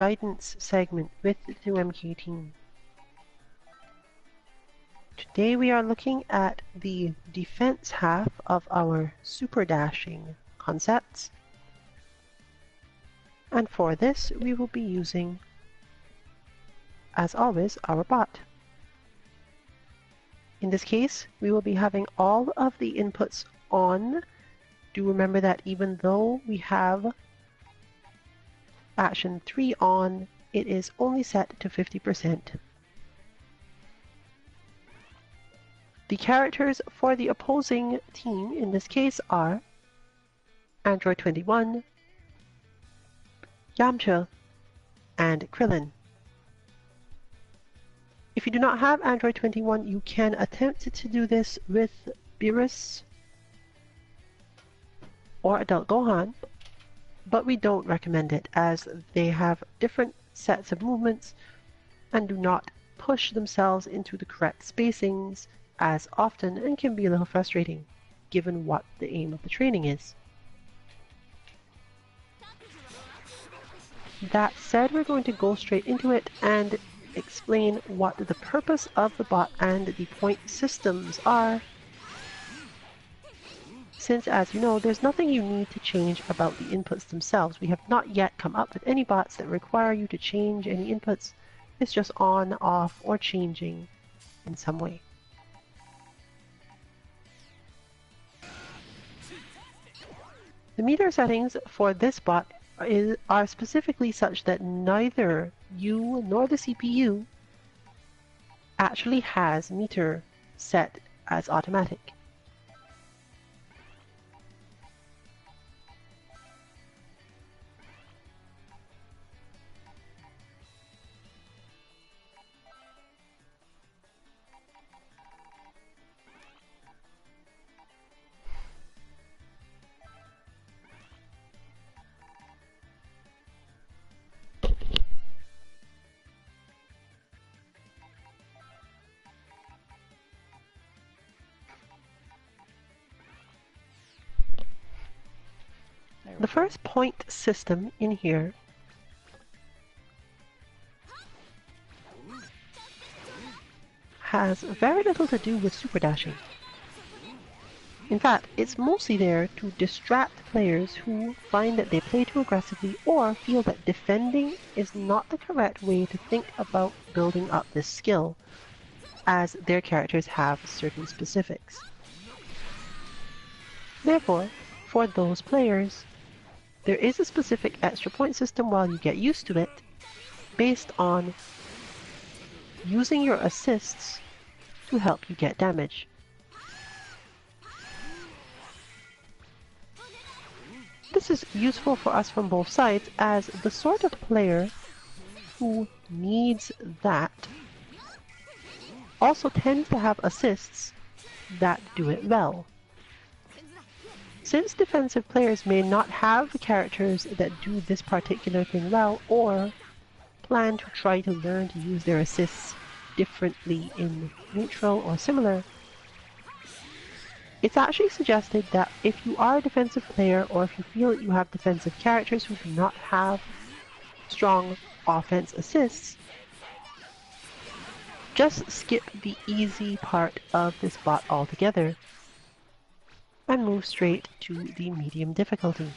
guidance segment with the 2MK team. Today we are looking at the defense half of our super dashing concepts. And for this we will be using, as always, our bot. In this case, we will be having all of the inputs on. Do remember that even though we have action 3 on, it is only set to 50%. The characters for the opposing team in this case are Android 21, Yamcha, and Krillin. If you do not have Android 21, you can attempt to do this with Beerus or Adult Gohan, but we don't recommend it as they have different sets of movements and do not push themselves into the correct spacings as often and can be a little frustrating given what the aim of the training is. That said, we're going to go straight into it and explain what the purpose of the bot and the point systems are, since, as you know, there's nothing you need to change about the inputs themselves. We have not yet come up with any bots that require you to change any inputs. It's just on, off, or changing in some way. The meter settings for this bot are specifically such that neither you nor the CPU actually has meter set as automatic. The first point system in here has very little to do with super dashing. In fact, it's mostly there to distract players who find that they play too aggressively or feel that defending is not the correct way to think about building up this skill, as their characters have certain specifics. Therefore, for those players, there is a specific extra point system while you get used to it, based on using your assists to help you get damage. This is useful for us from both sides, as the sort of player who needs that also tends to have assists that do it well. Since defensive players may not have characters that do this particular thing well, or plan to try to learn to use their assists differently in neutral or similar, it's actually suggested that if you are a defensive player, or if you feel that you have defensive characters who do not have strong offense assists, just skip the easy part of this bot altogether and move straight to the medium difficulty.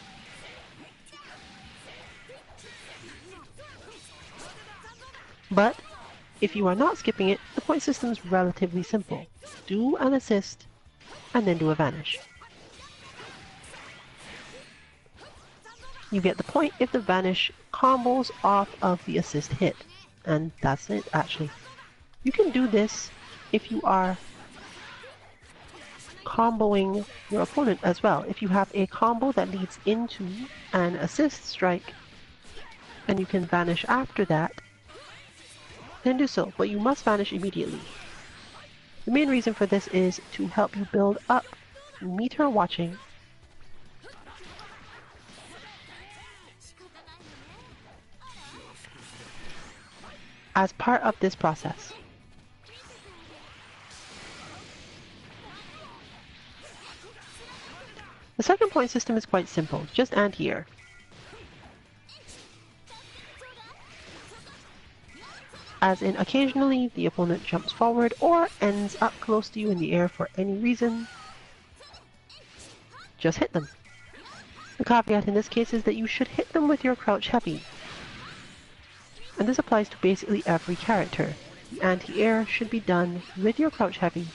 But if you are not skipping it, the point system is relatively simple. Do an assist and then do a vanish. You get the point if the vanish combos off of the assist hit, and that's it actually. You can do this if you are comboing your opponent as well. If you have a combo that leads into an assist strike and you can vanish after that, then do so, but you must vanish immediately. The main reason for this is to help you build up meter watching as part of this process. The second point system is quite simple, just anti-air. as in occasionally the opponent jumps forward or ends up close to you in the air for any reason, just hit them. The caveat in this case is that you should hit them with your crouch heavy. And this applies to basically every character. The anti-air should be done with your crouch heavy,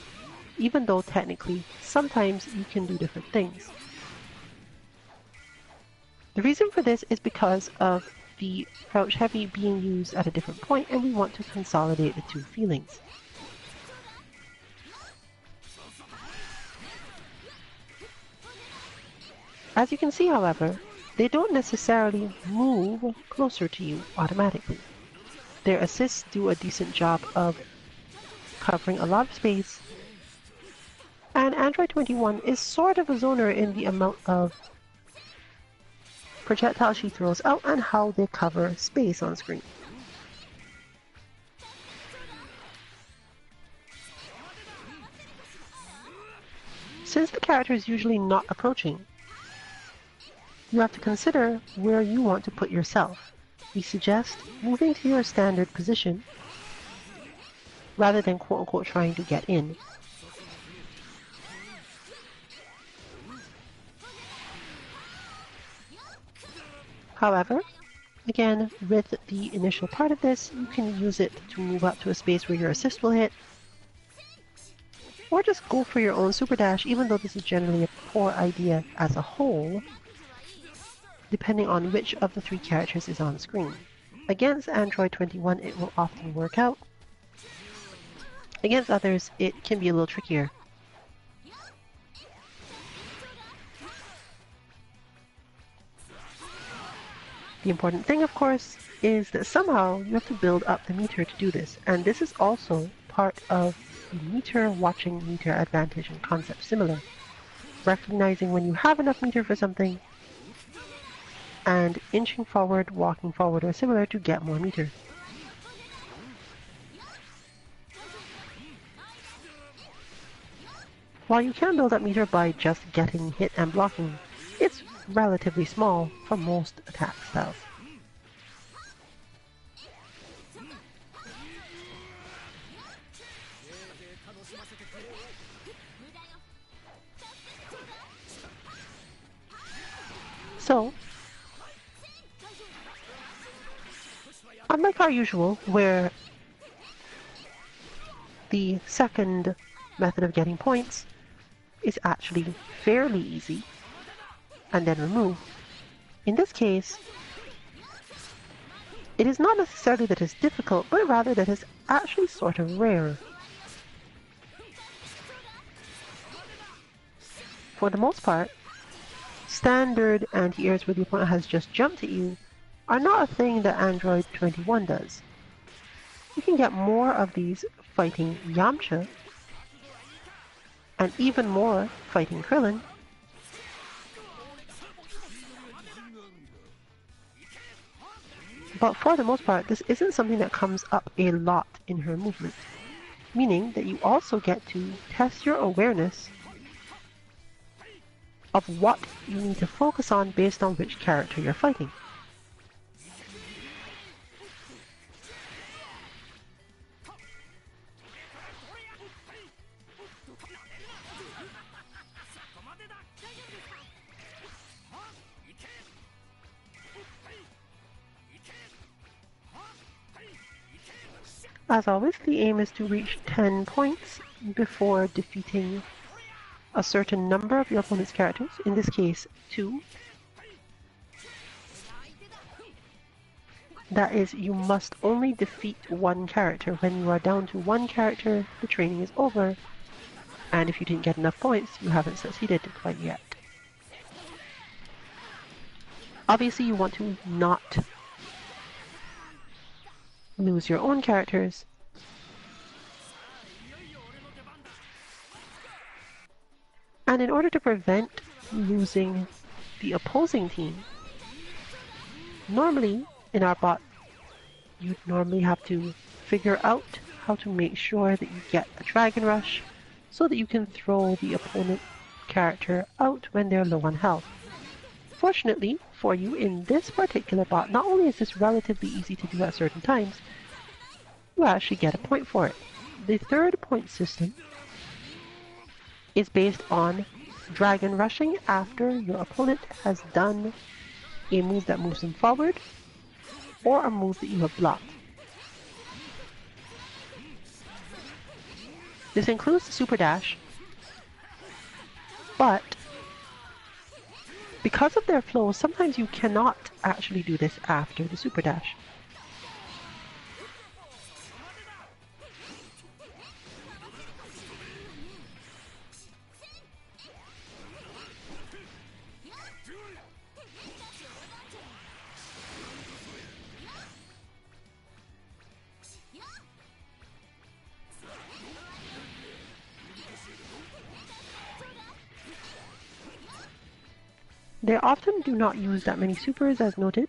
even though technically sometimes you can do different things. The reason for this is because of the crouch heavy being used at a different point, and we want to consolidate the two feelings. As you can see, however, they don't necessarily move closer to you automatically. Their assists do a decent job of covering a lot of space, and Android 21 is sort of a zoner in the amount of projectiles she throws out and how they cover space on screen. Since the character is usually not approaching, you have to consider where you want to put yourself. We suggest moving to your standard position rather than quote-unquote trying to get in. However, again, with the initial part of this, you can use it to move up to a space where your assist will hit, or just go for your own super dash, even though this is generally a poor idea as a whole, depending on which of the three characters is on screen. Against Android 21, it will often work out. Against others, it can be a little trickier. The important thing, of course, is that somehow you have to build up the meter to do this, and this is also part of the meter watching meter advantage and concept similar. Recognizing when you have enough meter for something, and inching forward, walking forward, or similar to get more meter. While you can build up meter by just getting hit and blocking, it's relatively small for most attack styles. So, unlike our usual, where the second method of getting points is actually fairly easy and then remove, in this case, it is not necessarily that it's difficult, but rather that it's actually sort of rare. For the most part, standard anti-airs where the opponent has just jumped at you are not a thing that Android 21 does. You can get more of these fighting Yamcha, and even more fighting Krillin. But for the most part, this isn't something that comes up a lot in her movement, meaning that you also get to test your awareness of what you need to focus on based on which character you're fighting. As always, the aim is to reach 10 points before defeating a certain number of your opponent's characters, in this case 2. That is, you must only defeat one character. When you are down to one character, the training is over, and if you didn't get enough points, you haven't succeeded quite yet. Obviously, you want to not lose your own characters, and in order to prevent losing the opposing team, normally in our bot you'd normally have to figure out how to make sure that you get a Dragon Rush so that you can throw the opponent character out when they're low on health. Fortunately for you, in this particular bot, not only is this relatively easy to do at certain times, you actually get a point for it. The third point system is based on dragon rushing after your opponent has done a move that moves them forward or a move that you have blocked. This includes the super dash, but because of their flow, sometimes you cannot actually do this after the super dash. They often do not use that many supers, as noted.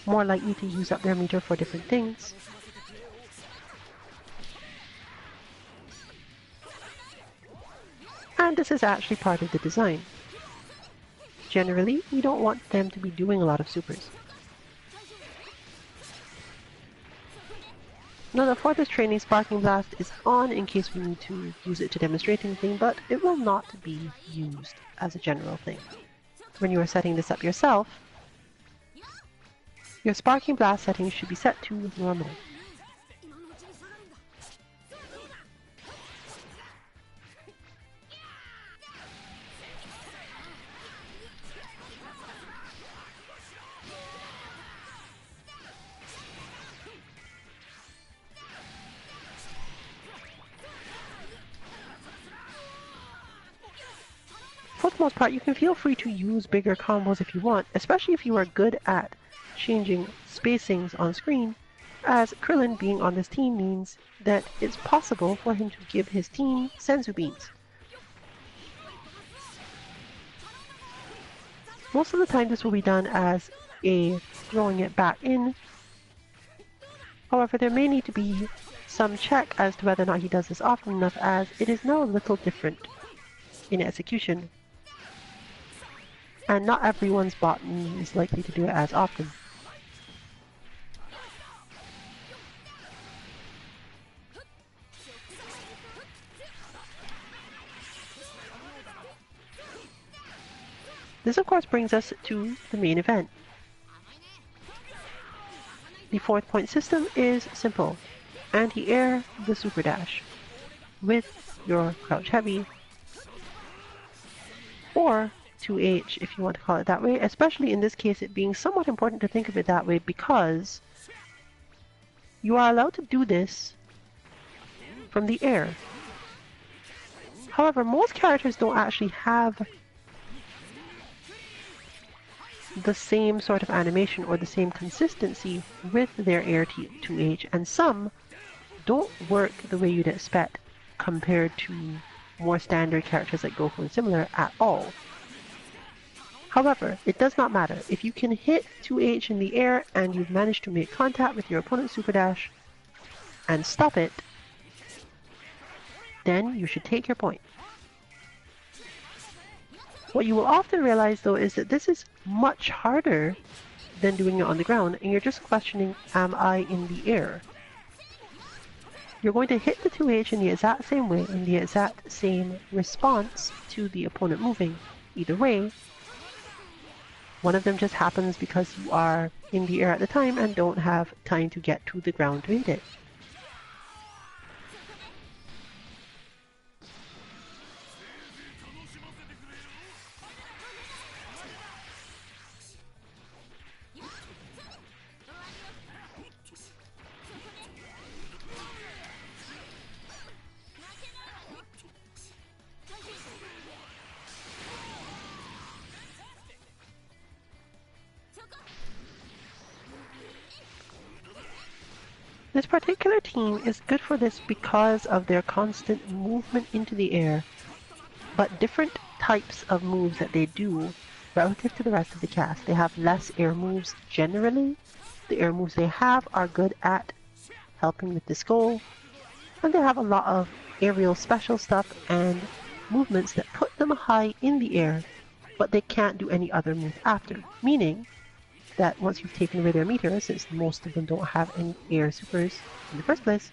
More likely to use up their meter for different things. And this is actually part of the design. Generally, we don't want them to be doing a lot of supers. Now, for this training, Sparking Blast is on in case we need to use it to demonstrate anything, but it will not be used as a general thing. When you are setting this up yourself, your Sparking Blast settings should be set to normal. For the most part, you can feel free to use bigger combos if you want, especially if you are good at changing spacings on screen, as Krillin being on this team means that it's possible for him to give his team Senzu Beans. Most of the time this will be done as a throwing it back in. However, there may need to be some check as to whether or not he does this often enough, as it is now a little different in execution. And not everyone's bottom is likely to do it as often. This of course brings us to the main event. The fourth point system is simple. Anti-air the super dash with your crouch heavy, or 2H if you want to call it that way, especially in this case it being somewhat important to think of it that way because you are allowed to do this from the air. However, most characters don't actually have the same sort of animation or the same consistency with their air 2H, and some don't work the way you'd expect compared to more standard characters like Goku and similar at all. However, it does not matter. If you can hit 2H in the air and you've managed to make contact with your opponent's super dash and stop it, then you should take your point. What you will often realize though is that this is much harder than doing it on the ground, and you're just questioning, am I in the air? You're going to hit the 2H in the exact same way, in the exact same response to the opponent moving. Either way, one of them just happens because you are in the air at the time and don't have time to get to the ground to hit it. This particular team is good for this because of their constant movement into the air, but different types of moves that they do relative to the rest of the cast. They have less air moves generally. The air moves they have are good at helping with this goal, and they have a lot of aerial special stuff and movements that put them high in the air, but they can't do any other move after, meaning that once you've taken away their meter, since most of them don't have any air supers in the first place,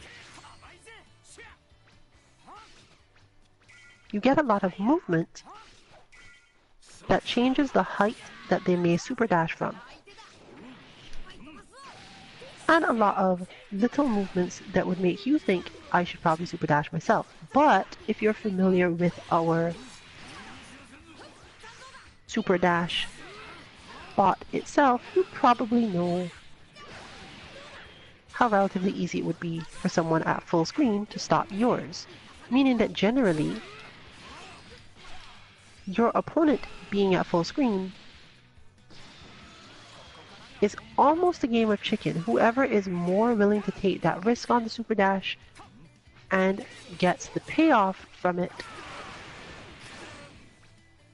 you get a lot of movement that changes the height that they may super dash from. And a lot of little movements that would make you think, I should probably super dash myself. But if you're familiar with our super dash bot itself, you probably know how relatively easy it would be for someone at full screen to stop yours. Meaning that generally, your opponent being at full screen is almost a game of chicken. Whoever is more willing to take that risk on the super dash and gets the payoff from it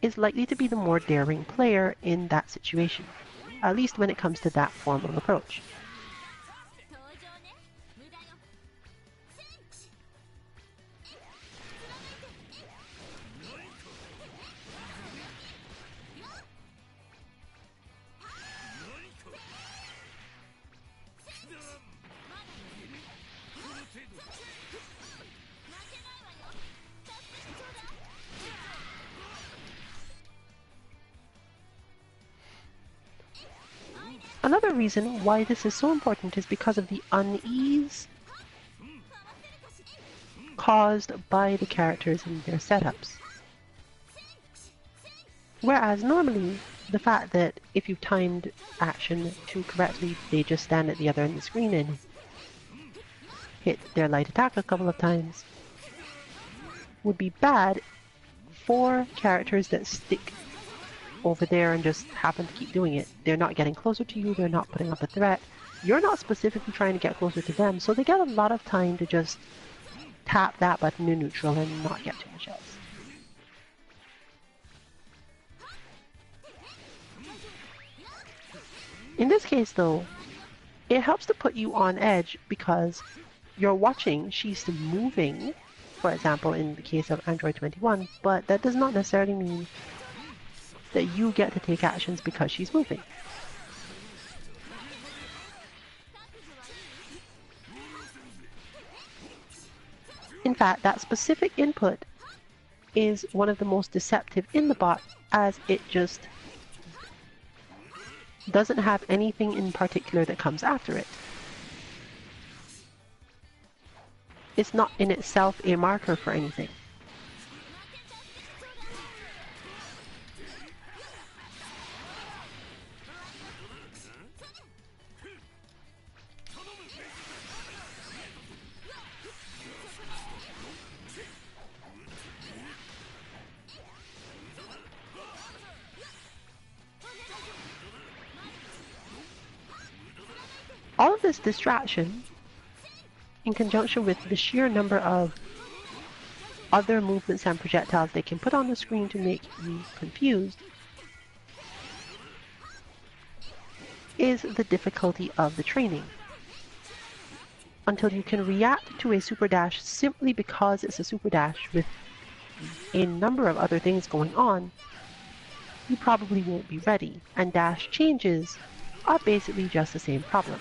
is likely to be the more daring player in that situation, at least when it comes to that form of approach. Another reason why this is so important is because of the unease caused by the characters in their setups. Whereas normally, the fact that if you've timed action too correctly, they just stand at the other end of the screen and hit their light attack a couple of times, would be bad for characters that stick over there and just happen to keep doing it. They're not getting closer to you, they're not putting up a threat. You're not specifically trying to get closer to them, so they get a lot of time to just tap that button in neutral and not get too much else. In this case though, it helps to put you on edge because you're watching, she's moving, for example in the case of Android 21, but that does not necessarily mean that you get to take actions because she's moving. In fact, that specific input is one of the most deceptive in the bot, as it just doesn't have anything in particular that comes after it. It's not in itself a marker for anything. All of this distraction, in conjunction with the sheer number of other movements and projectiles they can put on the screen to make you confused, is the difficulty of the training. Until you can react to a super dash simply because it's a super dash with a number of other things going on, you probably won't be ready, and dash changes are basically just the same problem.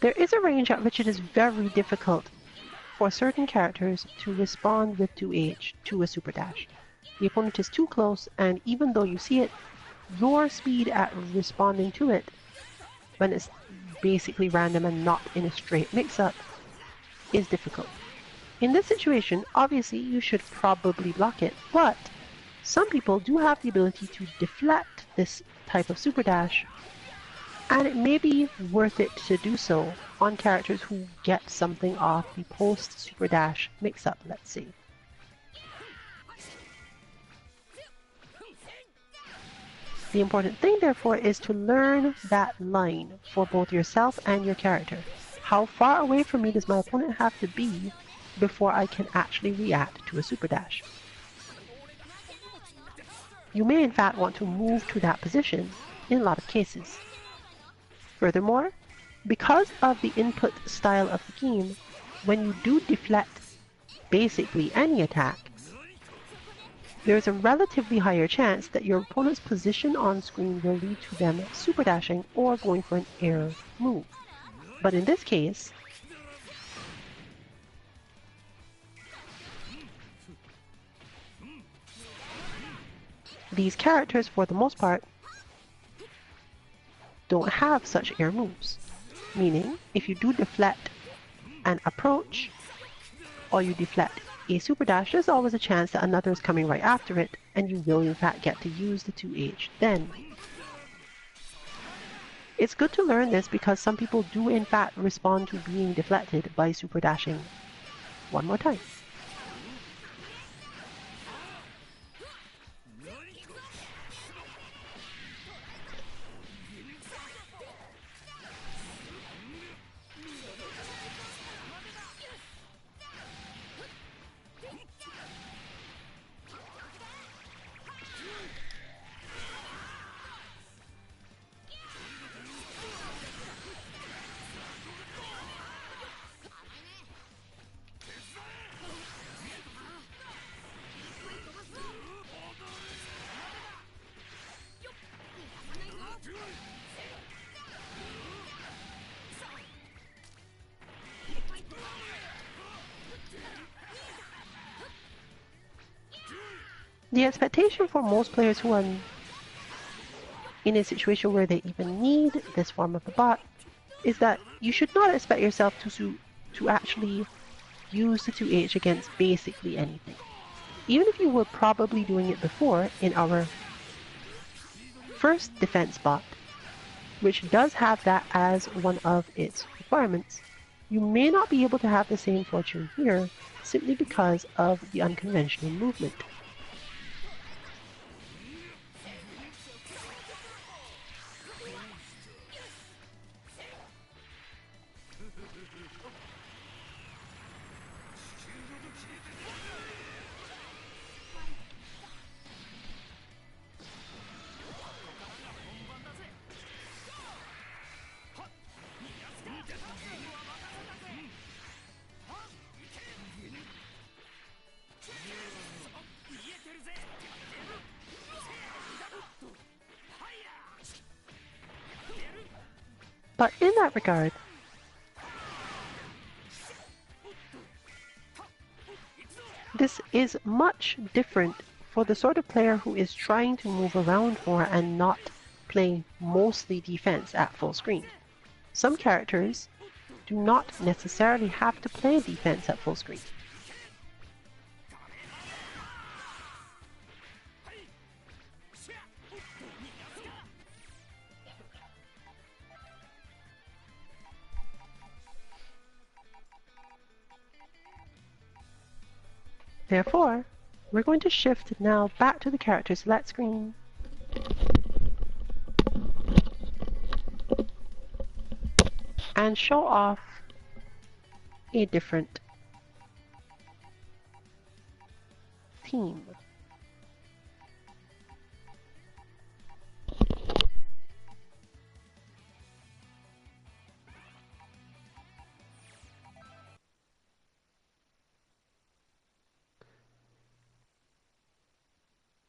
There is a range at which it is very difficult for certain characters to respond with 2H to a super dash. The opponent is too close, and even though you see it, your speed at responding to it, when it's basically random and not in a straight mix-up, is difficult. In this situation, obviously you should probably block it, but some people do have the ability to deflect this type of super dash, and it may be worth it to do so on characters who get something off the post-super dash mix-up, let's say. The important thing, therefore, is to learn that line for both yourself and your character. How far away from me does my opponent have to be before I can actually react to a super dash. You may in fact want to move to that position in a lot of cases. Furthermore, because of the input style of the game, when you do deflect basically any attack, there is a relatively higher chance that your opponent's position on screen will lead to them super dashing or going for an air move. But in this case, these characters, for the most part, don't have such air moves. Meaning, if you do deflect an approach, or you deflect a super dash, there's always a chance that another is coming right after it, and you will in fact get to use the 2H then. It's good to learn this because some people do in fact respond to being deflected by super dashing one more time. The expectation for most players who are in a situation where they even need this form of the bot is that you should not expect yourself to actually use the 2H against basically anything. Even if you were probably doing it before in our first defense bot, which does have that as one of its requirements, you may not be able to have the same fortune here simply because of the unconventional movement. But in that regard, this is much different for the sort of player who is trying to move around more and not play mostly defense at full screen. Some characters do not necessarily have to play defense at full screen. Therefore, we're going to shift now back to the character select screen and show off a different theme.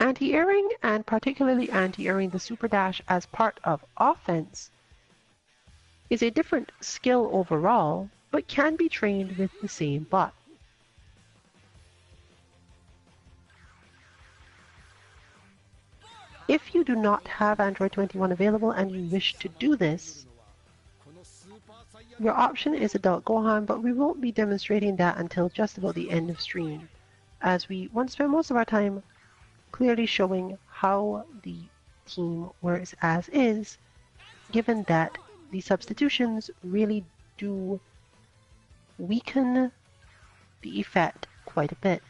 Anti-airing, and particularly anti-airing the super dash as part of offense, is a different skill overall, but can be trained with the same bot. If you do not have Android 21 available and you wish to do this, your option is Adult Gohan, but we won't be demonstrating that until just about the end of stream, as we want to spend most of our time clearly showing how the team works as is, given that the substitutions really do weaken the effect quite a bit.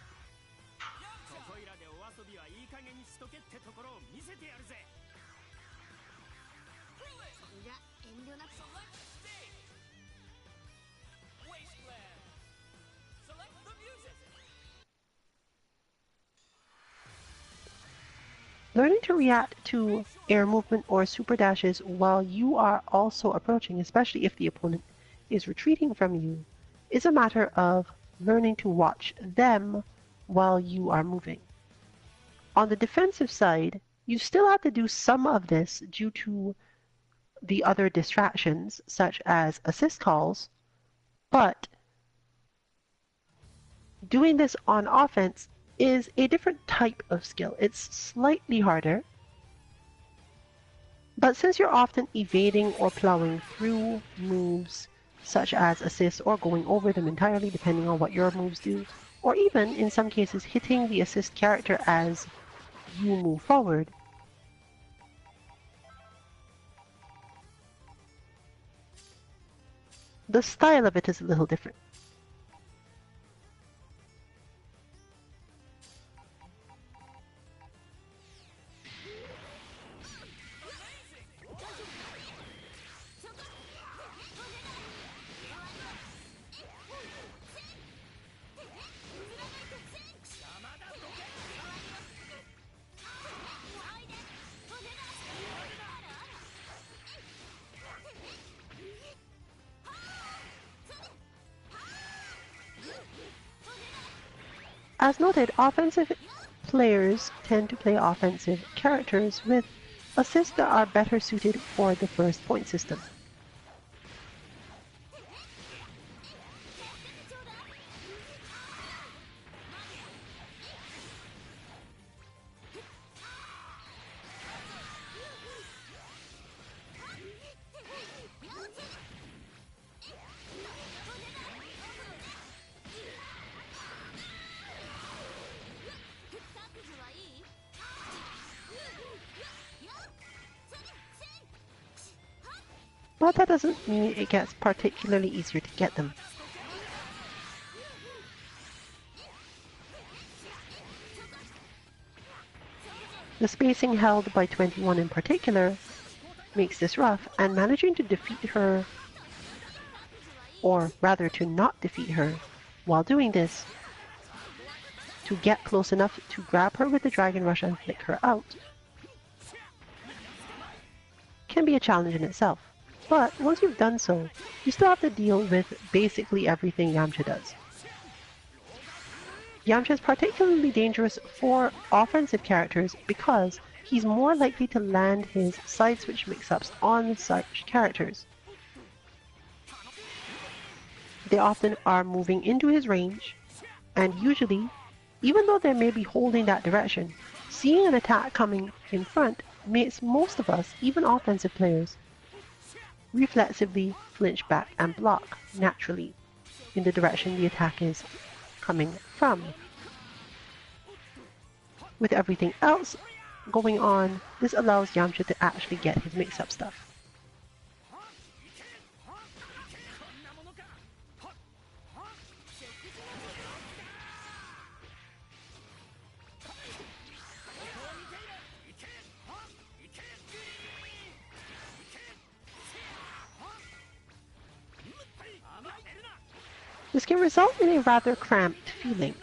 Learning to react to air movement or super dashes while you are also approaching, especially if the opponent is retreating from you, is a matter of learning to watch them while you are moving. On the defensive side, you still have to do some of this due to the other distractions, such as assist calls, but doing this on offense is a different type of skill. It's slightly harder, but since you're often evading or plowing through moves such as assists or going over them entirely depending on what your moves do, or even in some cases hitting the assist character as you move forward, the style of it is a little different. As noted, offensive players tend to play offensive characters with assists that are better suited for the first point system. But that doesn't mean it gets particularly easier to get them. The spacing held by 21 in particular makes this rough, and managing to defeat her, or rather to not defeat her, while doing this, to get close enough to grab her with the Dragon Rush and flick her out, can be a challenge in itself. But once you've done so, you still have to deal with basically everything Yamcha does. Yamcha is particularly dangerous for offensive characters because he's more likely to land his side switch mix-ups on such characters. They often are moving into his range, and usually, even though they may be holding that direction, seeing an attack coming in front makes most of us, even offensive players, reflexively flinch back and block naturally in the direction the attack is coming from. With everything else going on, this allows Yamcha to actually get his mix-up stuff. This can result in a rather cramped feeling.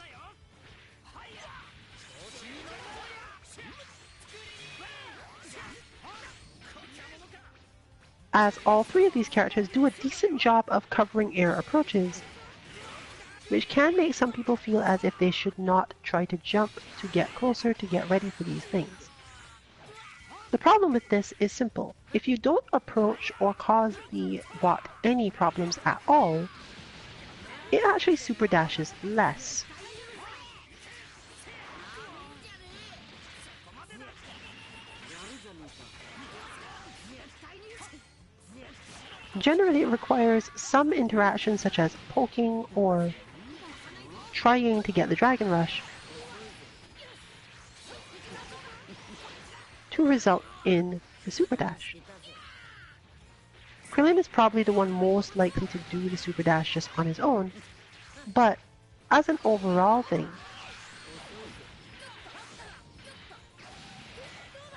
As all three of these characters do a decent job of covering air approaches, which can make some people feel as if they should not try to jump to get closer to get ready for these things. The problem with this is simple. If you don't approach or cause the bot any problems at all, it actually super dashes less. Generally, it requires some interaction such as poking or trying to get the Dragon Rush to result in the super dash. Krillin is probably the one most likely to do the super dash just on his own, but as an overall thing,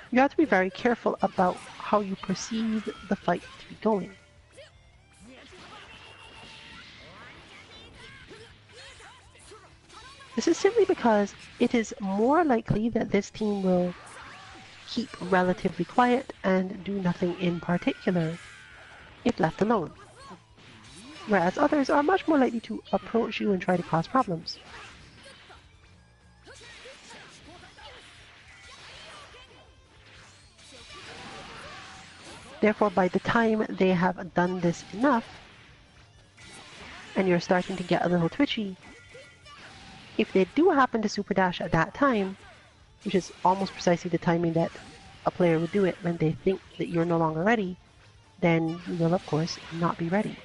you have to be very careful about how you perceive the fight to be going. This is simply because it is more likely that this team will keep relatively quiet and do nothing in particular if left alone, whereas others are much more likely to approach you and try to cause problems. Therefore, by the time they have done this enough, and you're starting to get a little twitchy, if they do happen to super dash at that time, which is almost precisely the timing that a player would do it when they think that you're no longer ready, then you will of course not be ready.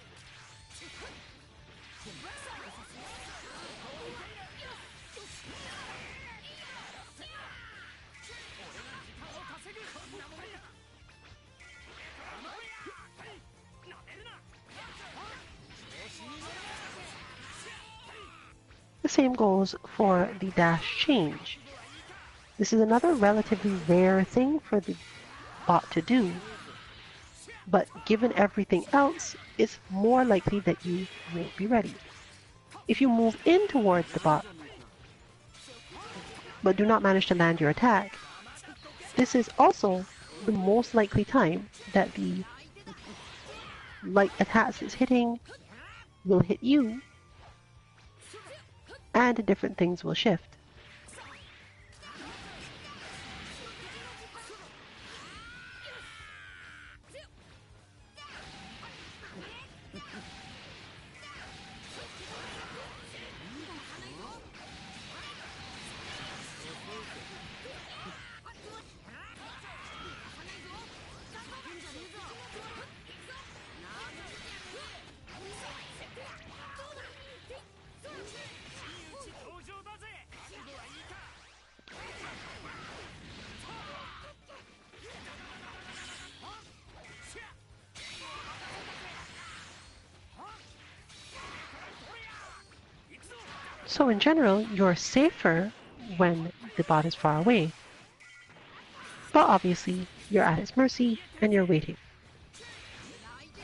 The same goes for the dash change. This is another relatively rare thing for the bot to do, but given everything else, it's more likely that you won't be ready. If you move in towards the bot, but do not manage to land your attack, this is also the most likely time that the light attacks it's hitting will hit you, and different things will shift. So in general, you're safer when the bot is far away, but obviously you're at its mercy and you're waiting.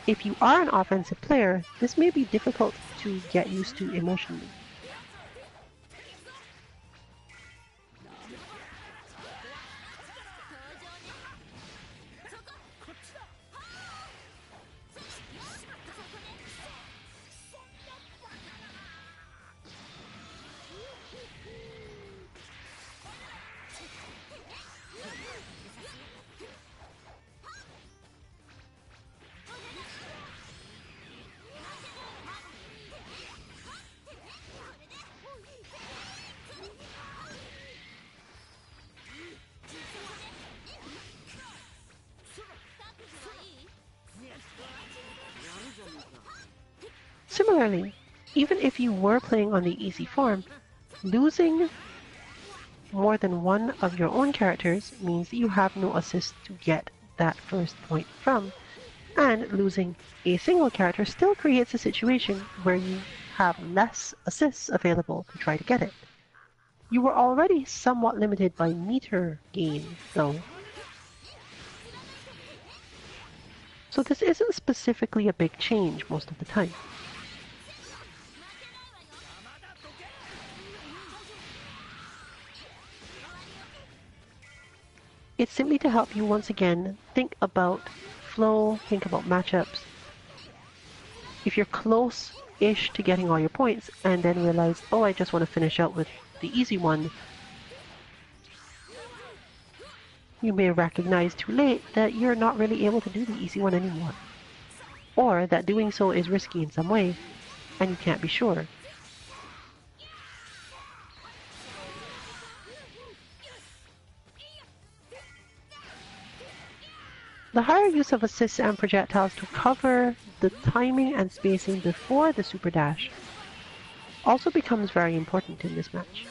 If you are an offensive player, this may be difficult to get used to emotionally. Similarly, even if you were playing on the easy form, losing more than one of your own characters means that you have no assist to get that first point from, and losing a single character still creates a situation where you have less assists available to try to get it. You were already somewhat limited by meter gain, though. So this isn't specifically a big change most of the time. It's simply to help you once again think about flow, think about matchups. If you're close-ish to getting all your points and then realize, oh, I just want to finish out with the easy one, you may recognize too late that you're not really able to do the easy one anymore, or that doing so is risky in some way and you can't be sure. The higher use of assists and projectiles to cover the timing and spacing before the super dash also becomes very important in this match.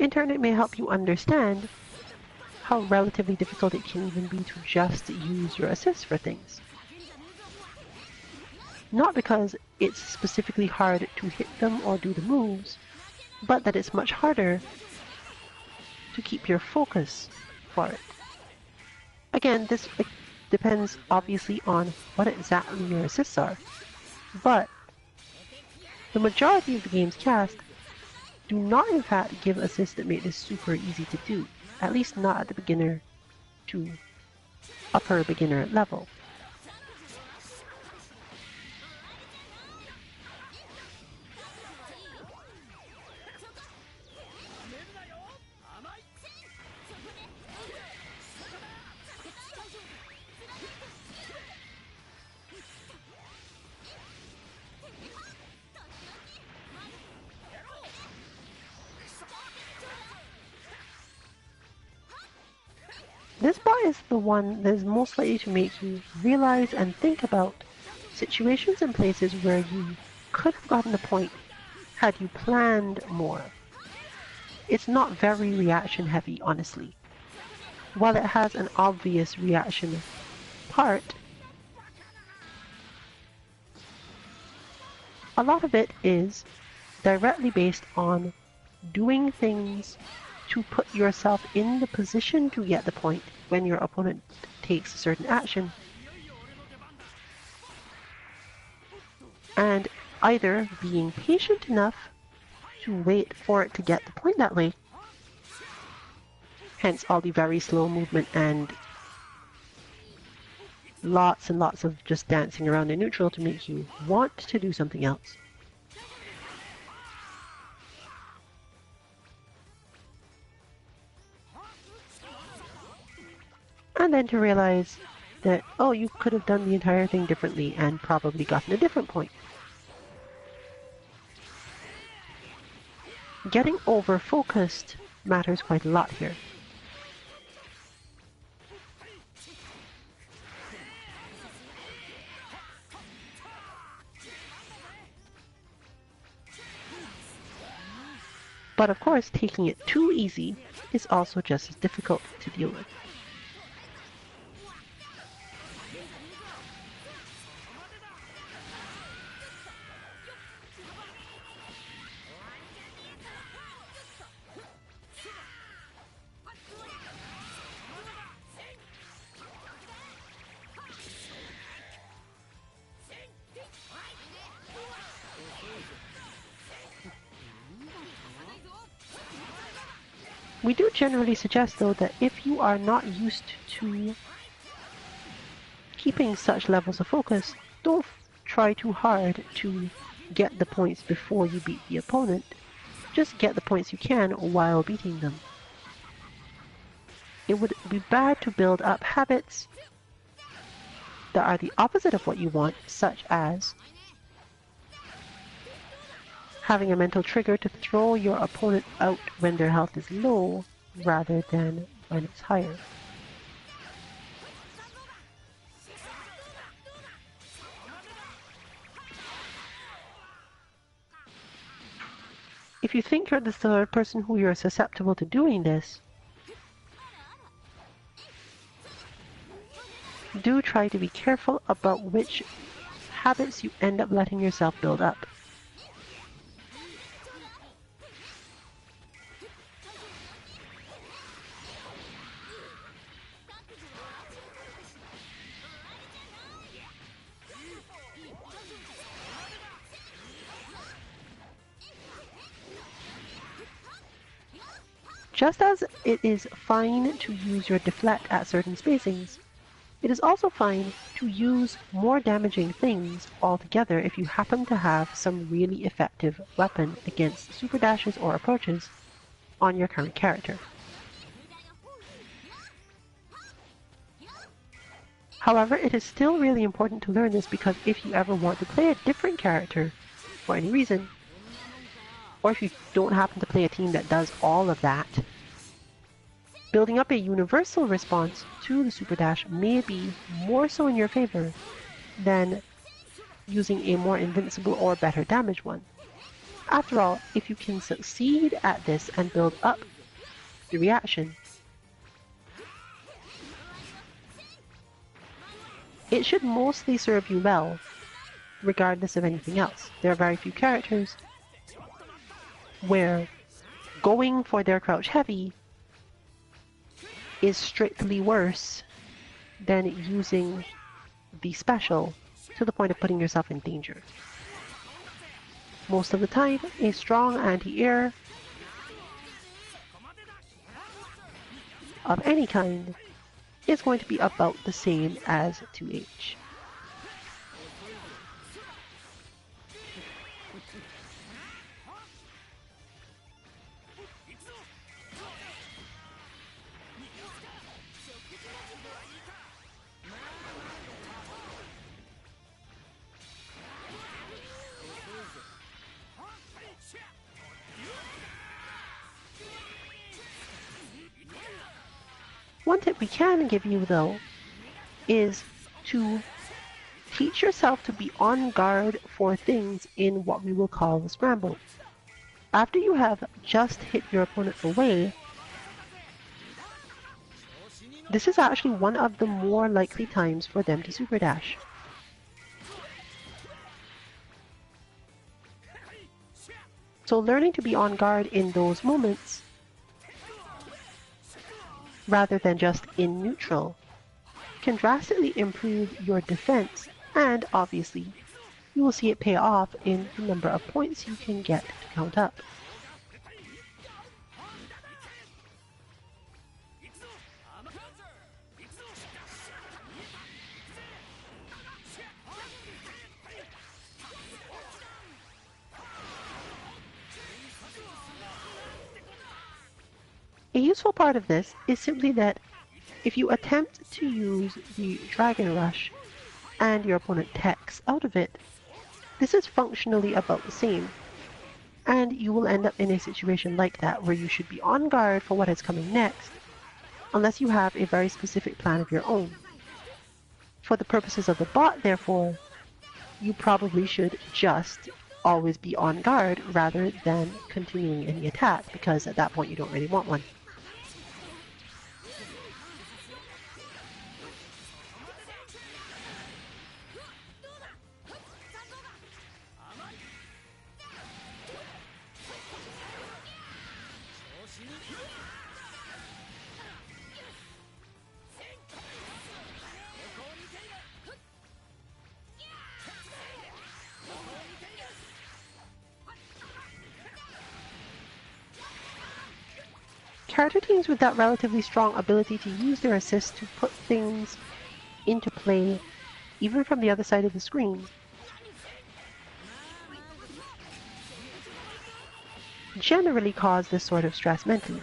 In turn, it may help you understand how relatively difficult it can even be to just use your assists for things. Not because it's specifically hard to hit them or do the moves, but that it's much harder to keep your focus for it. Again, this depends obviously on what exactly your assists are, but the majority of the game's cast do not in fact give assists that make this super easy to do, at least not at the beginner to upper beginner level. This part is the one that is most likely to make you realize and think about situations and places where you could have gotten a point had you planned more. It's not very reaction heavy, honestly. While it has an obvious reaction part, a lot of it is directly based on doing things to put yourself in the position to get the point when your opponent takes a certain action. And either being patient enough to wait for it to get the point that way, hence all the very slow movement and lots and lots of just dancing around in neutral to make you want to do something else. And then to realize that, oh, you could have done the entire thing differently and probably gotten a different point. Getting over-focused matters quite a lot here. But of course, taking it too easy is also just as difficult to deal with. We do generally suggest, though, that if you are not used to keeping such levels of focus, don't try too hard to get the points before you beat the opponent. Just get the points you can while beating them. It would be bad to build up habits that are the opposite of what you want, such as having a mental trigger to throw your opponent out when their health is low, rather than when it's higher. If you think you're the third person who you're susceptible to doing this, do try to be careful about which habits you end up letting yourself build up. Just as it is fine to use your deflect at certain spacings, it is also fine to use more damaging things altogether if you happen to have some really effective weapon against super dashes or approaches on your current character. However, it is still really important to learn this, because if you ever want to play a different character for any reason, or if you don't happen to play a team that does all of that, building up a universal response to the super dash may be more so in your favor than using a more invincible or better damage one. After all, if you can succeed at this and build up the reaction, it should mostly serve you well regardless of anything else. There are very few characters where going for their crouch heavy is strictly worse than using the special to the point of putting yourself in danger. Most of the time, a strong anti-air of any kind is going to be about the same as 2H. One tip we can give you, though, is to teach yourself to be on guard for things in what we will call the scramble. After you have just hit your opponent away, this is actually one of the more likely times for them to super dash. So learning to be on guard in those moments rather than just in neutral can drastically improve your defense, and obviously you will see it pay off in the number of points you can get to count up. A useful part of this is simply that if you attempt to use the Dragon Rush and your opponent techs out of it, this is functionally about the same, and you will end up in a situation like that where you should be on guard for what is coming next, unless you have a very specific plan of your own. For the purposes of the bot, therefore, you probably should just always be on guard rather than continuing any attack, because at that point you don't really want one. Character teams with that relatively strong ability to use their assists to put things into play, even from the other side of the screen, generally cause this sort of stress mentally.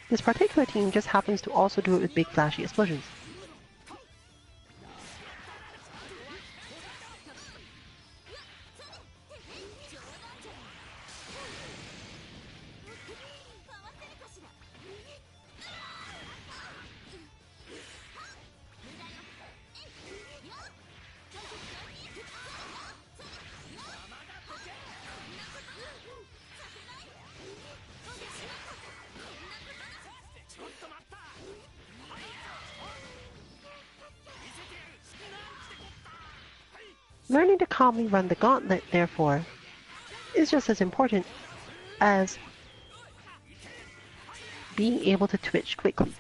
This particular team just happens to also do it with big flashy explosions. Learning to calmly run the gauntlet, therefore, is just as important as being able to twitch quickly.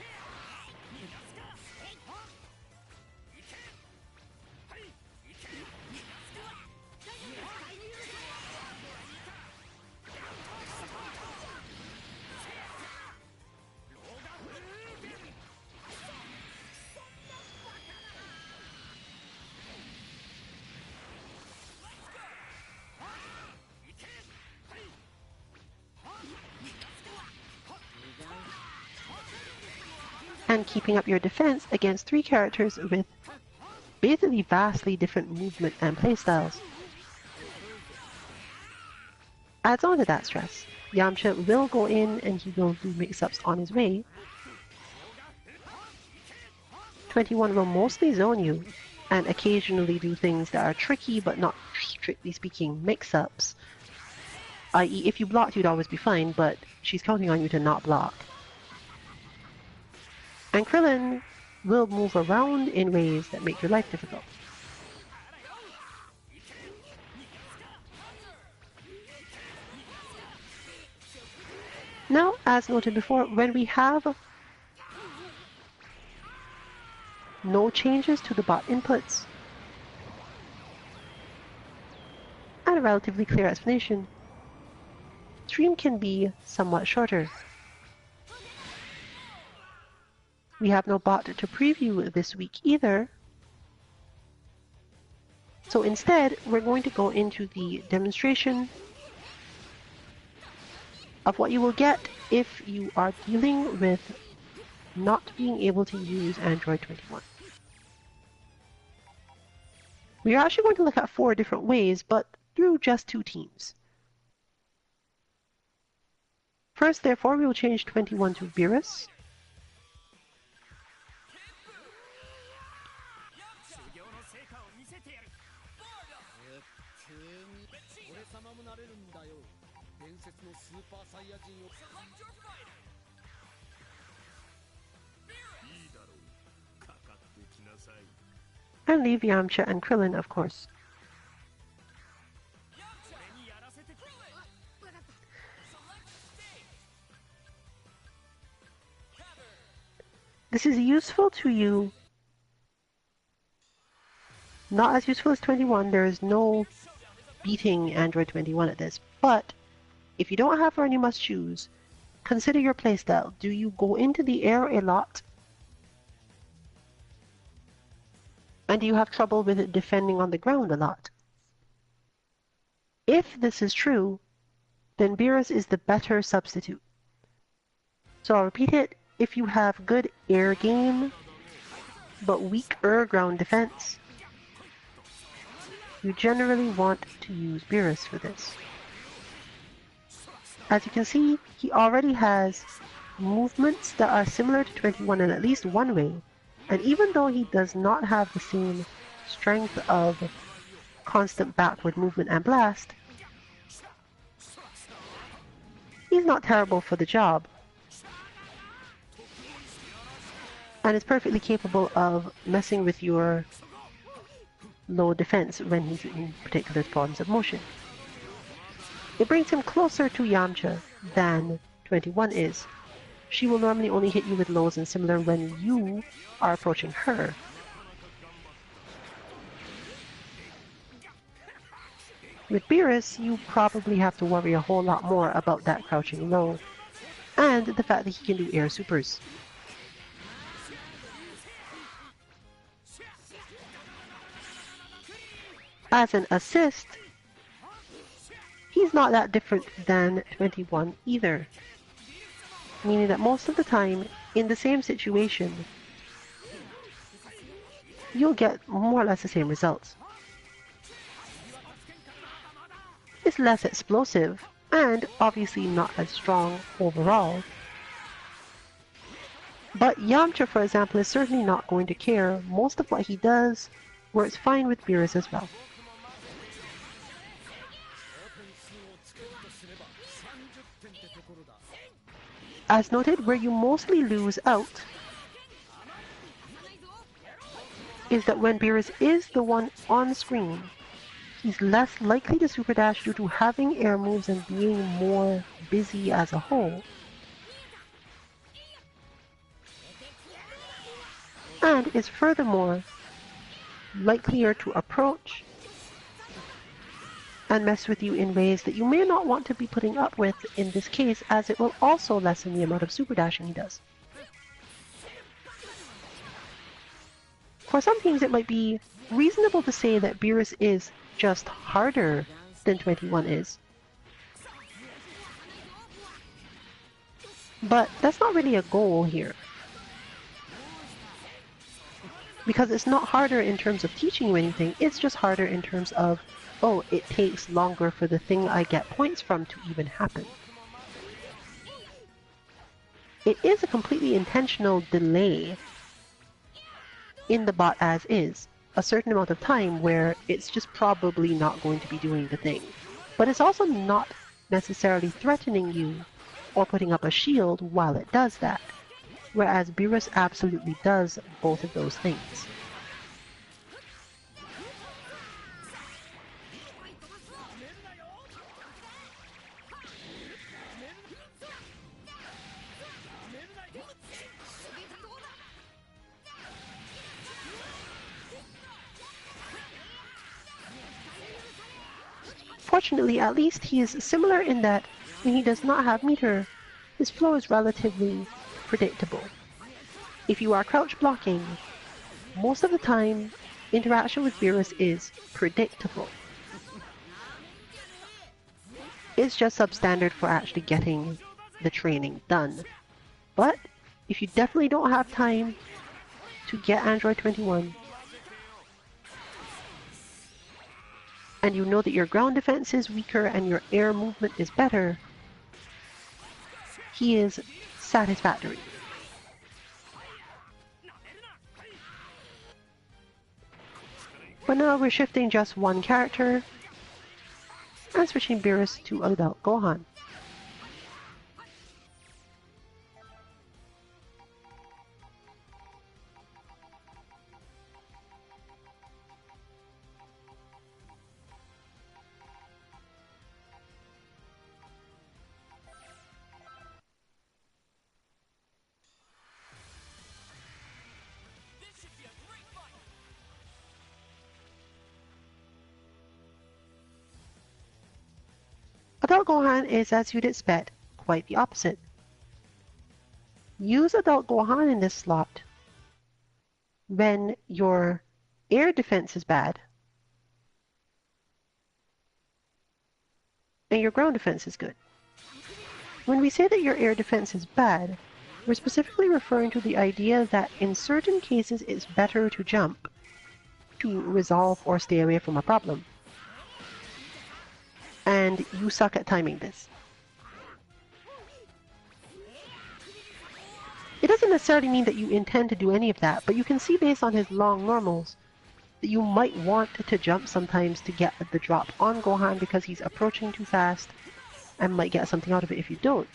And keeping up your defense against three characters with basically vastly different movement and playstyles adds on to that stress. Yamcha will go in and he will do mix-ups on his way. 21 will mostly zone you and occasionally do things that are tricky but not strictly speaking mix-ups. i.e. if you blocked you'd always be fine, but she's counting on you to not block. And Krillin will move around in ways that make your life difficult. Now, as noted before, when we have no changes to the bot inputs and a relatively clear explanation, stream can be somewhat shorter. We have no bot to preview this week either, so instead we're going to go into the demonstration of what you will get if you are dealing with not being able to use Android 21. We are actually going to look at 4 different ways, but through just 2 teams. First, therefore, we will change 21 to Beerus. And leave Yamcha and Krillin, of course. This is useful to you. Not as useful as 21. There is no beating Android 21 at this. But if you don't have her and you must choose, consider your playstyle. Do you go into the air a lot? And do you have trouble with it defending on the ground a lot? If this is true, then Beerus is the better substitute. So I'll repeat it. If you have good air game, but weaker ground defense, you generally want to use Beerus for this. As you can see, he already has movements that are similar to 21 in at least one way. And even though he does not have the same strength of constant backward movement and blast, he's not terrible for the job. And is perfectly capable of messing with your low defense when he's in particular forms of motion. It brings him closer to Yamcha than 21 is. She will normally only hit you with lows and similar when you are approaching her. With Beerus, you probably have to worry a whole lot more about that crouching low, and the fact that he can do air supers. As an assist, he's not that different than 21 either. Meaning that most of the time, in the same situation, you'll get more or less the same results. It's less explosive, and obviously not as strong overall. But Yamcha, for example, is certainly not going to care. Most of what he does works fine with Beerus as well. As noted, where you mostly lose out is that when Beerus is the one on screen, he's less likely to super dash due to having air moves and being more busy as a whole. And is furthermore likelier to approach and mess with you in ways that you may not want to be putting up with in this case, as it will also lessen the amount of super dashing he does. For some teams it might be reasonable to say that Beerus is just harder than 21 is. But that's not really a goal here. Because it's not harder in terms of teaching you anything, it's just harder in terms of, oh, it takes longer for the thing I get points from to even happen. It is a completely intentional delay in the bot as is, a certain amount of time where it's just probably not going to be doing the thing. But it's also not necessarily threatening you or putting up a shield while it does that, whereas Beerus absolutely does both of those things. Fortunately, at least he is similar in that when he does not have meter, his flow is relatively predictable. If you are crouch blocking, most of the time, interaction with Beerus is predictable. It's just substandard for actually getting the training done. But if you definitely don't have time to get Android 21, and you know that your ground defense is weaker and your air movement is better, he is satisfactory. But now we're shifting just one character and switching Beerus to Adult Gohan. Adult Gohan is, as you'd expect, quite the opposite. Use Adult Gohan in this slot when your air defense is bad and your ground defense is good. When we say that your air defense is bad, we're specifically referring to the idea that in certain cases it's better to jump to resolve or stay away from a problem. And you suck at timing this. It doesn't necessarily mean that you intend to do any of that, but you can see based on his long normals that you might want to jump sometimes to get the drop on Gohan because he's approaching too fast and might get something out of it if you don't.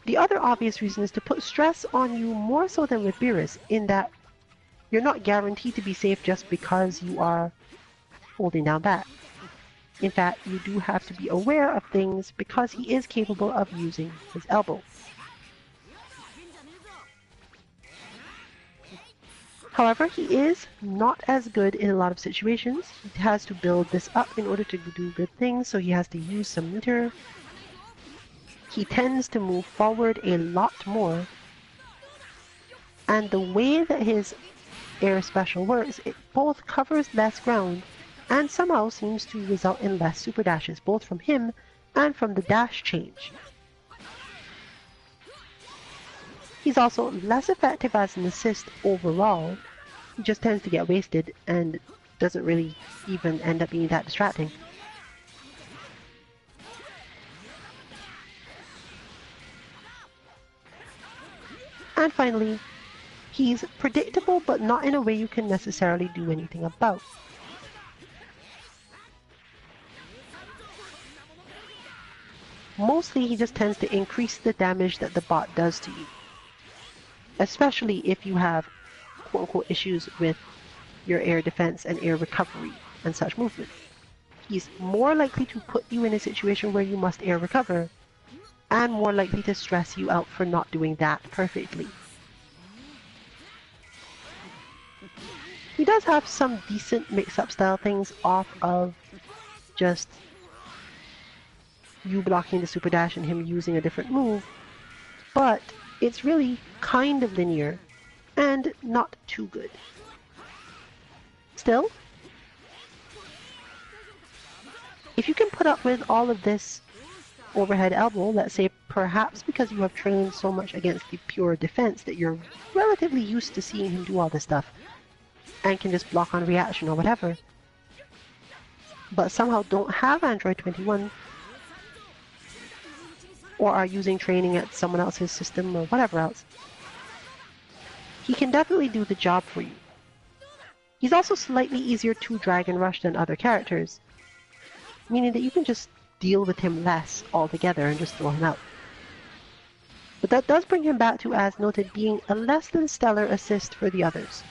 The other obvious reason is to put stress on you more so than with Beerus, in that you're not guaranteed to be safe just because you are holding down back. In fact, you do have to be aware of things because he is capable of using his elbow. However, he is not as good in a lot of situations. He has to build this up in order to do good things, so he has to use some meter. He tends to move forward a lot more. And the way that his air special works, it both covers less ground and somehow seems to result in less super dashes, both from him and from the dash change. He's also less effective as an assist overall. He just tends to get wasted and doesn't really even end up being that distracting. And finally, he's predictable, but not in a way you can necessarily do anything about. Mostly, he just tends to increase the damage that the bot does to you, especially if you have quote-unquote issues with your air defense and air recovery and such movement. He's more likely to put you in a situation where you must air recover, and more likely to stress you out for not doing that perfectly. He does have some decent mix-up style things off of just you blocking the super dash and him using a different move, but it's really kind of linear and not too good. Still, if you can put up with all of this overhead elbow, let's say perhaps because you have trained so much against the pure defense that you're relatively used to seeing him do all this stuff and can just block on reaction or whatever, but somehow don't have Android 21 or are using training at someone else's system or whatever else, he can definitely do the job for you. He's also slightly easier to drag and rush than other characters, meaning that you can just deal with him less altogether and just throw him out. But that does bring him back to, as noted, being a less than stellar assist for the others.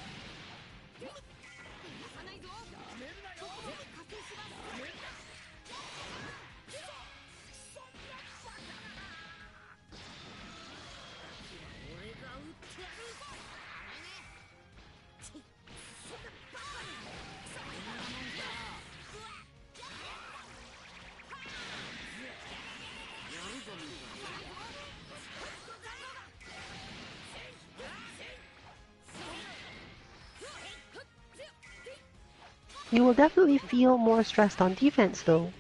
You will definitely feel more stressed on defense though,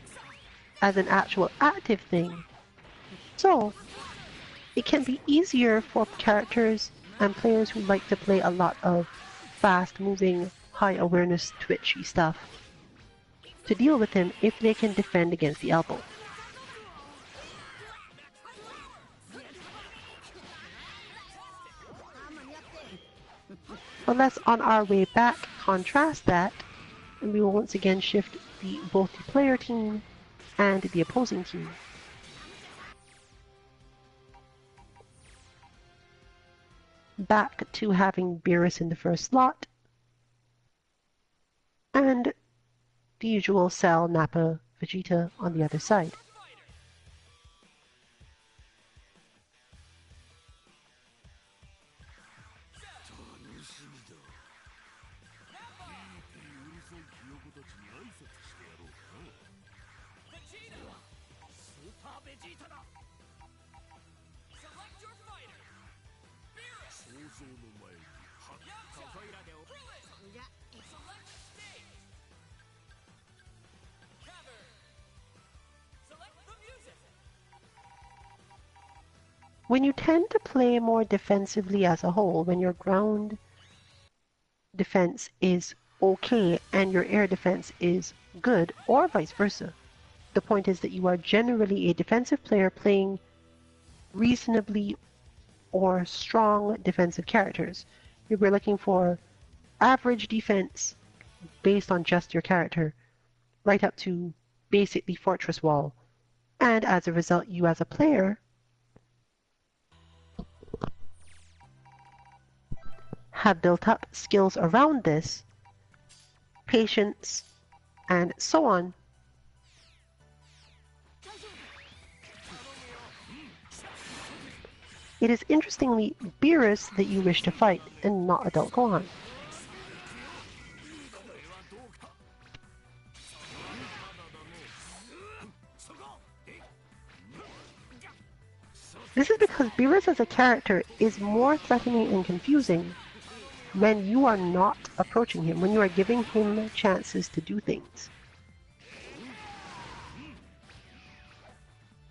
as an actual active thing. So, it can be easier for characters and players who like to play a lot of fast-moving, high-awareness, twitchy stuff to deal with him if they can defend against the elbow. But let's, on our way back, contrast that, and we will once again shift both the player team and the opposing team. Back to having Beerus in the first slot, and the usual Cell, Nappa, Vegeta on the other side. When you tend to play more defensively as a whole, when your ground defense is okay and your air defense is good, or vice versa, the point is that you are generally a defensive player playing reasonably or strong defensive characters. If we're looking for average defense based on just your character, right up to basically Fortress Wall, and as a result you as a player have built up skills around this, patience, and so on. It is interestingly Beerus that you wish to fight, and not Adult Gohan. This is because Beerus as a character is more threatening and confusing when you are not approaching him, when you are giving him chances to do things.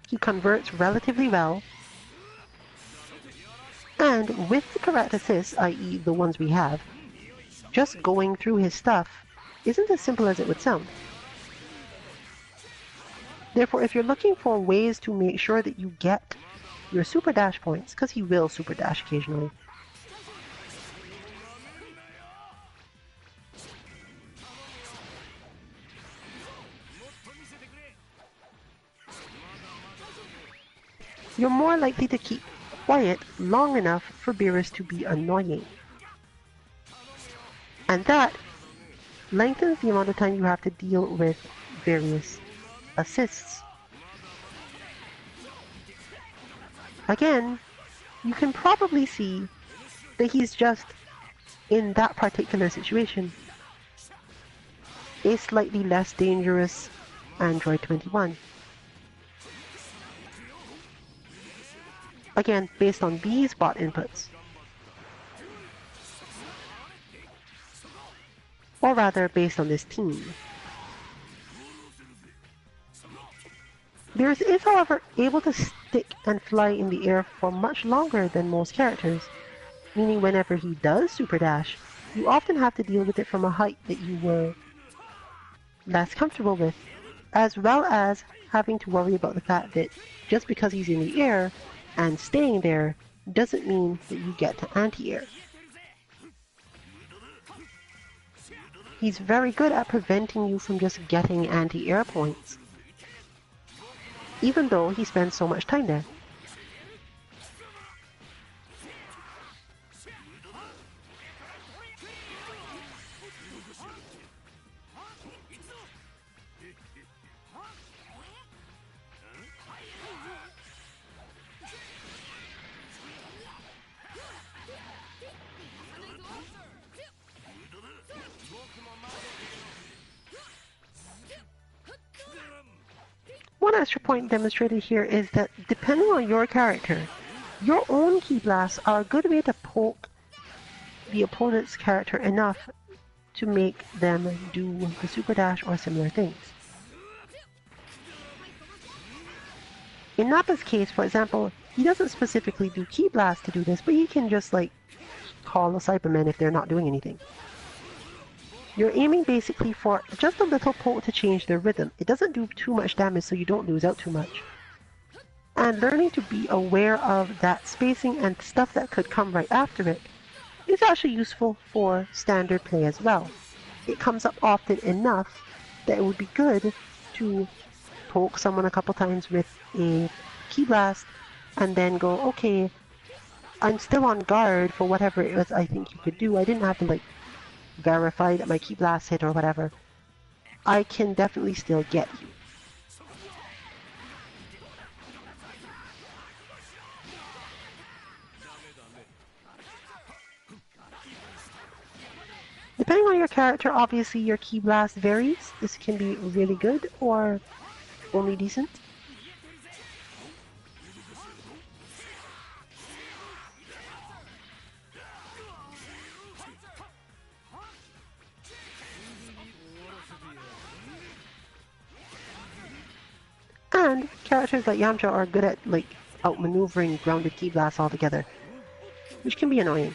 He converts relatively well, and with the correct assists, i.e. the ones we have, just going through his stuff isn't as simple as it would sound. Therefore, if you're looking for ways to make sure that you get your Super Dash points, because he will Super Dash occasionally, you're more likely to keep quiet long enough for Beerus to be annoying. And that lengthens the amount of time you have to deal with various assists. Again, you can probably see that he's just, in that particular situation, a slightly less dangerous Android 21. Again, based on these bot inputs. Or rather, based on this team. Beerus is, however, able to stick and fly in the air for much longer than most characters, meaning whenever he does Super Dash, you often have to deal with it from a height that you were less comfortable with, as well as having to worry about the fact that just because he's in the air and staying there doesn't mean that you get to anti-air. He's very good at preventing you from just getting anti-air points, even though he spends so much time there. One extra point demonstrated here is that depending on your character, your own ki blasts are a good way to poke the opponent's character enough to make them do the super dash or similar things. In Nappa's case, for example, he doesn't specifically do ki blast to do this, but he can just like call a Cyberman if they're not doing anything. You're aiming basically for just a little poke to change their rhythm. It doesn't do too much damage, so you don't lose out too much. And learning to be aware of that spacing and stuff that could come right after it is actually useful for standard play as well. It comes up often enough that it would be good to poke someone a couple times with a ki blast and then go, okay, I'm still on guard for whatever it was I think you could do. I didn't have to like verify that my ki blast hit or whatever. I can definitely still get you. Depending on your character, obviously your ki blast varies. This can be really good or only decent. And characters like Yamcha are good at like outmaneuvering grounded ki blasts altogether, which can be annoying.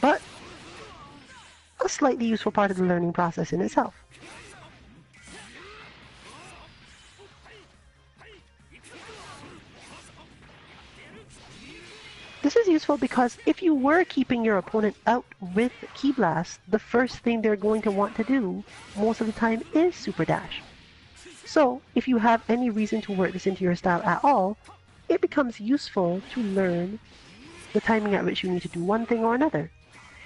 But a slightly useful part of the learning process in itself. This is useful because if you were keeping your opponent out with ki blast, the first thing they're going to want to do most of the time is super dash. So if you have any reason to work this into your style at all, it becomes useful to learn the timing at which you need to do one thing or another.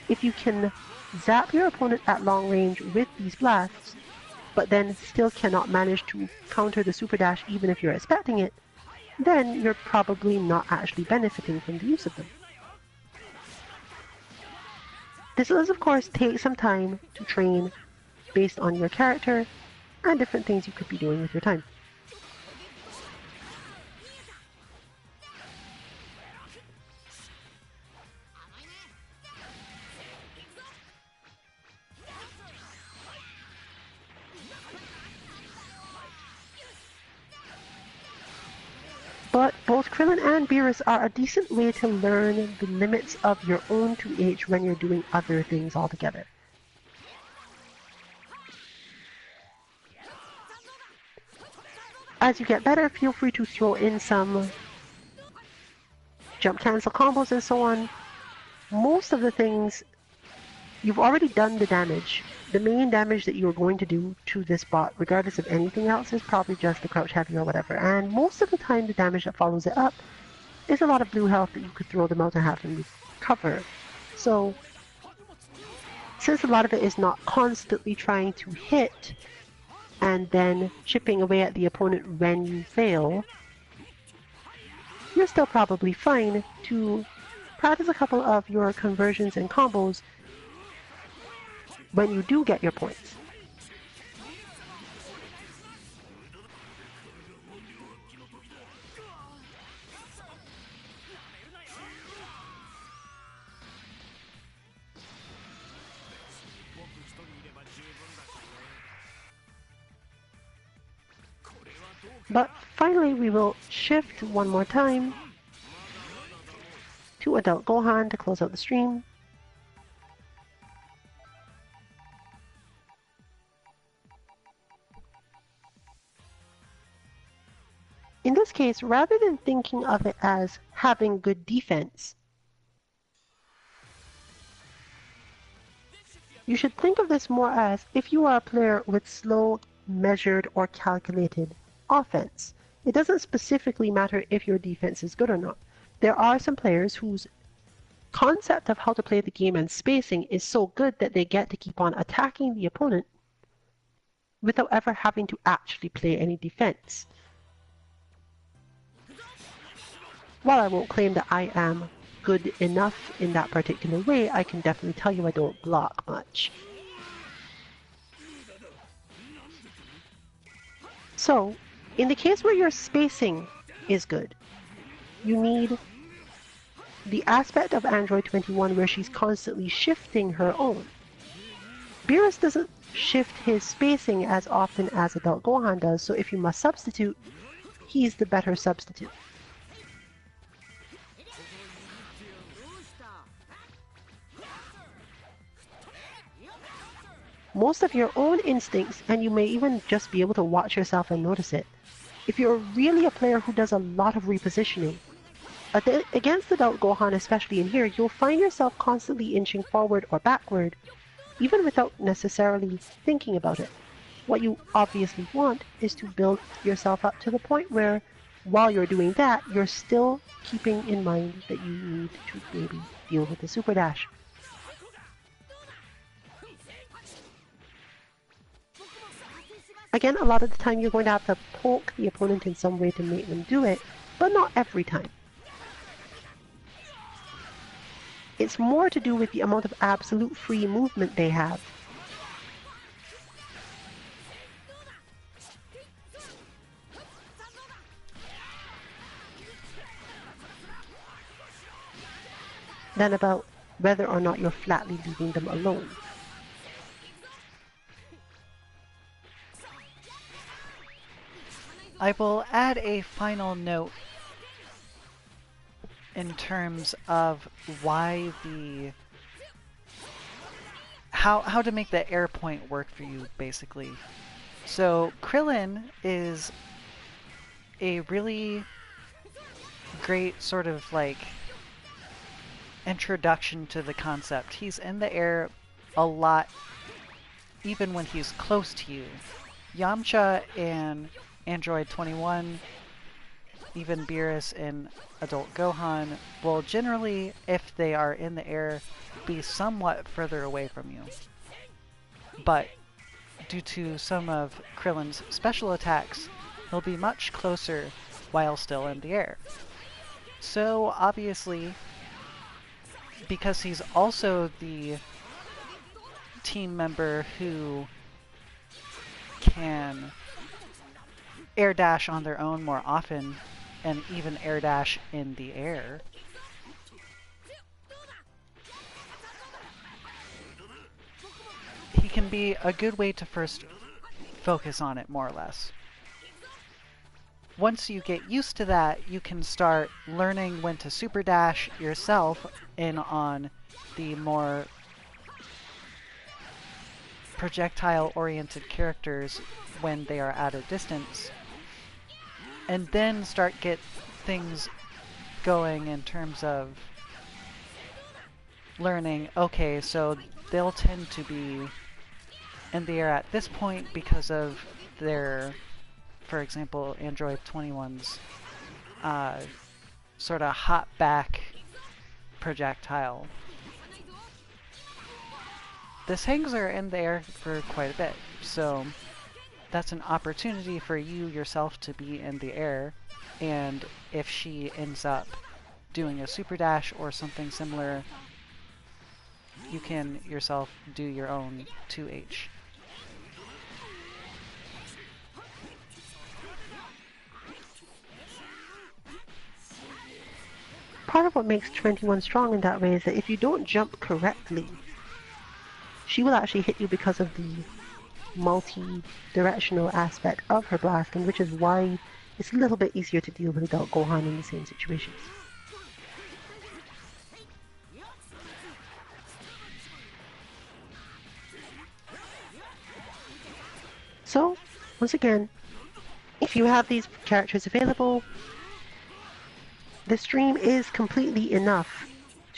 If you can zap your opponent at long range with these blasts, but then still cannot manage to counter the super dash even if you're expecting it, then you're probably not actually benefiting from the use of them. This does of course take some time to train based on your character and different things you could be doing with your time. But both Krillin and Beerus are a decent way to learn the limits of your own 2H when you're doing other things altogether. As you get better, feel free to throw in some jump cancel combos and so on. Most of the things, you've already done the damage. The main damage that you're going to do to this bot, regardless of anything else, is probably just the crouch heavy or whatever. And most of the time, the damage that follows it up is a lot of blue health that you could throw them out and have them recover. So, since a lot of it is not constantly trying to hit, and then chipping away at the opponent when you fail, you're still probably fine to practice a couple of your conversions and combos when you do get your points. But finally, we will shift one more time to Adult Gohan to close out the stream. In this case, rather than thinking of it as having good defense, You should think of this more as if you are a player with slow, measured, or calculated offense. It doesn't specifically matter if your defense is good or not. There are some players whose concept of how to play the game and spacing is so good that they get to keep on attacking the opponent without ever having to actually play any defense. While I won't claim that I am good enough in that particular way, I can definitely tell you I don't block much. So, in the case where your spacing is good, you need the aspect of Android 21 where she's constantly shifting her own. Beerus doesn't shift his spacing as often as Adult Gohan does, so if you must substitute, he's the better substitute. Most of your own instincts, and you may even just be able to watch yourself and notice it. If you're really a player who does a lot of repositioning, against Adult Gohan, especially in here, you'll find yourself constantly inching forward or backward, even without necessarily thinking about it. What you obviously want is to build yourself up to the point where, while you're doing that, you're still keeping in mind that you need to maybe deal with the Super Dash. Again, a lot of the time you're going to have to poke the opponent in some way to make them do it, but not every time. It's more to do with the amount of absolute free movement they have. Than about whether or not you're flatly leaving them alone. I will add a final note in terms of why how to make the air point work for you, basically. So Krillin is a really great sort of like introduction to the concept. He's in the air a lot, even when he's close to you. Yamcha and Android 21, even Beerus and Adult Gohan will generally, if they are in the air, be somewhat further away from you. But due to some of Krillin's special attacks, he'll be much closer while still in the air. So obviously, because he's also the team member who can air dash on their own more often, and even air dash in the air. He can be a good way to first focus on it, more or less. Once you get used to that, you can start learning when to super dash yourself in on the more projectile-oriented characters when they are at a distance, and then start get things going in terms of learning, okay, so they'll tend to be in the air at this point because of their, for example, Android 21's sort of hop back projectile. This hangs her in the air for quite a bit, so that's an opportunity for you yourself to be in the air, and if she ends up doing a super dash or something similar, you can yourself do your own 2H. Part of what makes 21 strong in that way is that if you don't jump correctly, she will actually hit you because of the multi-directional aspect of her blasting, which is why it's a little bit easier to deal with Adult Gohan in the same situations. So, once again, if you have these characters available, the stream is completely enough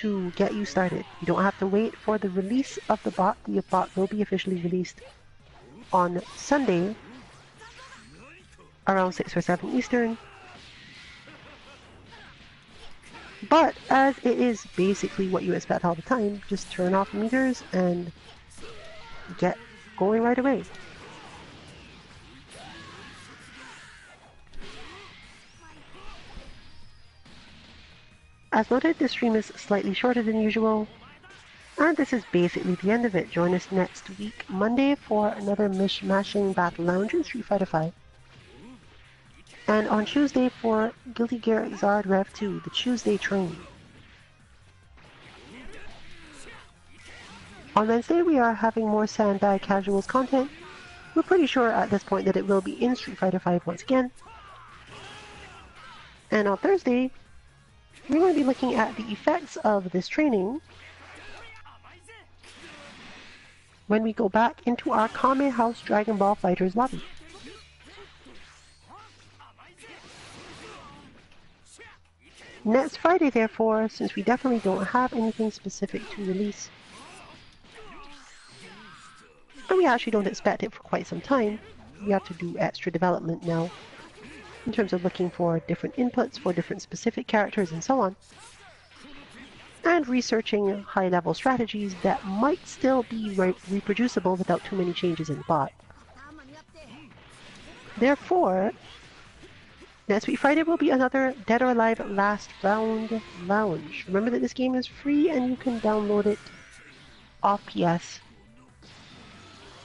to get you started. You don't have to wait for the release of the bot. The bot will be officially released on Sunday around 6 or 7 Eastern. But as it is basically what you expect all the time, just turn off meters and get going right away. As noted, this stream is slightly shorter than usual, and this is basically the end of it. Join us next week, Monday, for another mishmashing Battle Lounge in Street Fighter V. And on Tuesday for Guilty Gear Xrd Rev 2, the Tuesday train. On Wednesday we are having more Sandai Casuals content. We're pretty sure at this point that it will be in Street Fighter V once again. And on Thursday, we're going to be looking at the effects of this training when we go back into our Kame House Dragonball Fighters lobby. Next Friday, therefore, since we definitely don't have anything specific to release, and we actually don't expect it for quite some time, we have to do extra development now in terms of looking for different inputs for different specific characters and so on, and researching high-level strategies that might still be reproducible without too many changes in the bot. Therefore, next week Friday will be another Dead or Alive Last Round Lounge. Remember that this game is free and you can download it off PS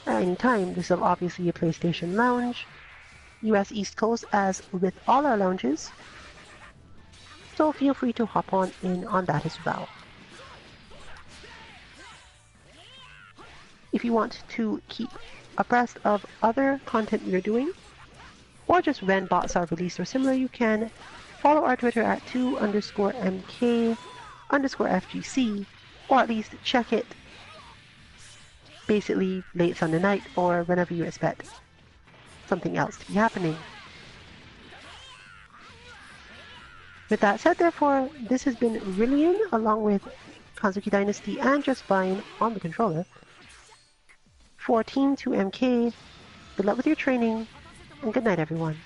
at any time. This is obviously a PlayStation lounge, US East Coast as with all our lounges, so feel free to hop on in on that as well. If you want to keep abreast of other content we are doing, or just when bots are released or similar, you can follow our Twitter at 2_MK_FGC, or at least check it basically late Sunday night or whenever you expect something else to be happening. With that said, therefore, this has been Rillian along with Kazuki Dynasty and Just Fine on the controller. For Team 2MK, good luck with your training, and good night everyone.